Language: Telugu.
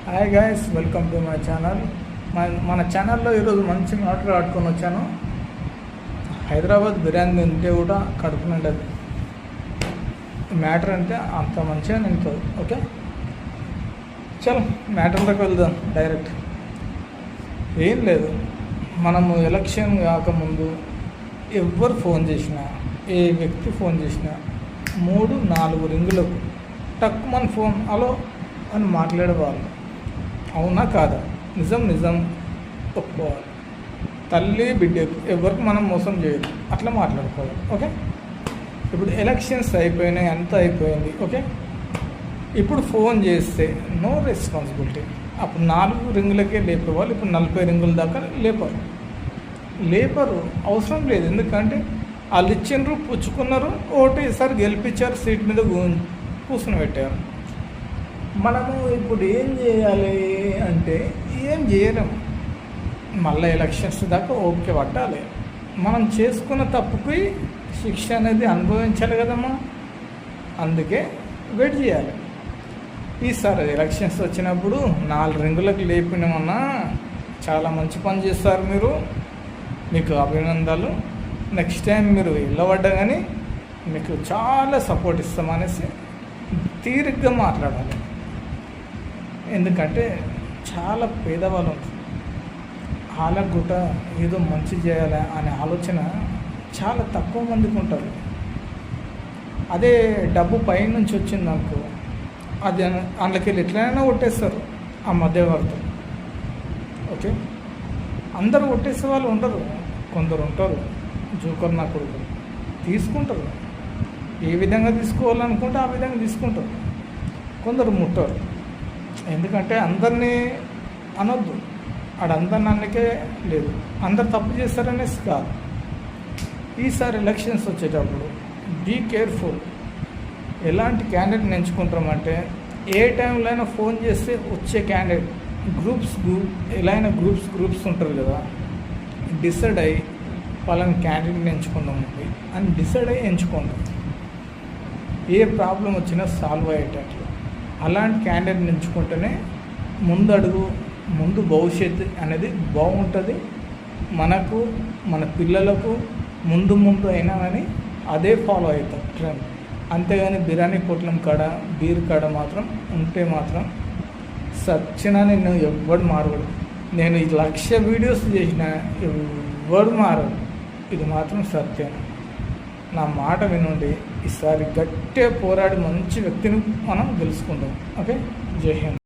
Hi guys, welcome to my channel. మన ఛానల్లో ఈరోజు మంచి మ్యాటర్ ఆడుకొని వచ్చాను. హైదరాబాద్ బిర్యానీ తింటే కూడా కడుపు నిండదు. మ్యాటర్ అంటే అంత మంచిగా నింటుంది. ఓకే, చలో మ్యాటర్లోకి వెళ్దాం డైరెక్ట్. ఏం లేదు, మనము ఎలక్షన్ కాకముందు ఎవరు ఫోన్ చేసినా, ఏ వ్యక్తి ఫోన్ చేసినా 3-4 రింగులకు టక్ మన ఫోన్ హలో అని మాట్లాడేవాళ్ళు. అవునా కాదా? నిజం ఒప్పుకోవాలి. తల్లి బిడ్డకు ఎవరికి మనం మోసం చేయదు, అట్లా మాట్లాడుకోవాలి. ఓకే, ఇప్పుడు ఎలక్షన్స్ అయిపోయినాయి, అంతా అయిపోయింది. ఓకే, ఇప్పుడు ఫోన్ చేస్తే నో రెస్పాన్సిబిలిటీ. అప్పుడు 4 రింగులకే లేపేవాళ్ళు, ఇప్పుడు 40 రింగుల దాకా లేపరు. అవసరం లేదు. ఎందుకంటే వాళ్ళు ఇచ్చిండ్రు, పుచ్చుకున్నారు, ఓటేసారి గెలిపించారు, సీట్ మీద కూర్చుని పెట్టారు. మనము ఇప్పుడు ఏం చేయాలి అంటే ఏం చేయలేము. మళ్ళీ ఎలక్షన్స్ దాకా ఓపిక పట్టాలి. మనం చేసుకున్న తప్పుకి శిక్ష అనేది అనుభవించాలి కదమ్మా. అందుకే వెయిట్ చేయాలి. ఈసారి ఎలక్షన్స్ వచ్చినప్పుడు 4 రింగులకు లేపినామన్నా చాలా మంచి పని చేస్తారు మీరు, మీకు అభినందనలు. నెక్స్ట్ టైం మీరు వెళ్ళబడ్డా కానీ మీకు చాలా సపోర్ట్ ఇస్తామనేసి తీరిగ్గా మాట్లాడాలి. ఎందుకంటే చాలా పేదవాళ్ళు ఉంటుంది, వాళ్ళకు కూడా ఏదో మంచి చేయాలి అనే ఆలోచన చాలా తక్కువ మందికి ఉంటుంది. అదే డబ్బు పైనుంచి వచ్చింది అనుకో, అది అందులోకి వెళ్ళి ఎట్లయినా కొట్టేస్తారు ఆ మధ్యవర్తులు. ఓకే, అందరూ కొట్టేసే వాళ్ళు ఉండరు, కొందరు ఉంటారు జోకర్ నా కొడుకు, తీసుకుంటారు. ఏ విధంగా తీసుకోవాలనుకుంటే ఆ విధంగా తీసుకుంటారు. కొందరు ముట్టరు. ఎందుకంటే అందరినీ అనొద్దు, అందరిని అన్నకే లేదు, అందరు తప్పు చేస్తారనేసి కాదు. ఈసారి ఎలక్షన్స్ వచ్చేటప్పుడు బీ కేర్ఫుల్. ఎలాంటి క్యాండిడేట్ని ఎంచుకుంటామంటే ఏ టైంలో అయినా ఫోన్ చేస్తే వచ్చే క్యాండిడేట్ ఎలా అయినా గ్రూప్స్ ఉంటారు కదా, డిసైడ్ అయ్యి వాళ్ళని క్యాండిడేట్ని ఎంచుకుందామండి అని డిసైడ్ అయ్యి ఎంచుకుంటాం. ఏ ప్రాబ్లం వచ్చినా సాల్వ్ అయ్యేటట్లు అలాంటి క్యాండిడేట్ని ఎంచుకుంటేనే ముందు భవిష్యత్తు అనేది బాగుంటుంది. మనకు, మన పిల్లలకు ముందు అయినా కానీ అదే ఫాలో అవుతాం ట్రెండ్. అంతేగాని బిర్యానీ పొట్లం కాడ, బీర్ కాడ మాత్రం ఉంటే మాత్రం సచ్చినా నిన్ను ఎవ్వడు మారడు. నేను 1,00,000 వీడియోస్ చేసిన ఎవ్వడు మారడు. ఇది మాత్రం సత్యం. నా మాట వినండి. ఈసారి గట్టిగా పోరాడి మంచి వ్యక్తిని మనం గెలుచుకుందాం. ఓకే, జై హింద్.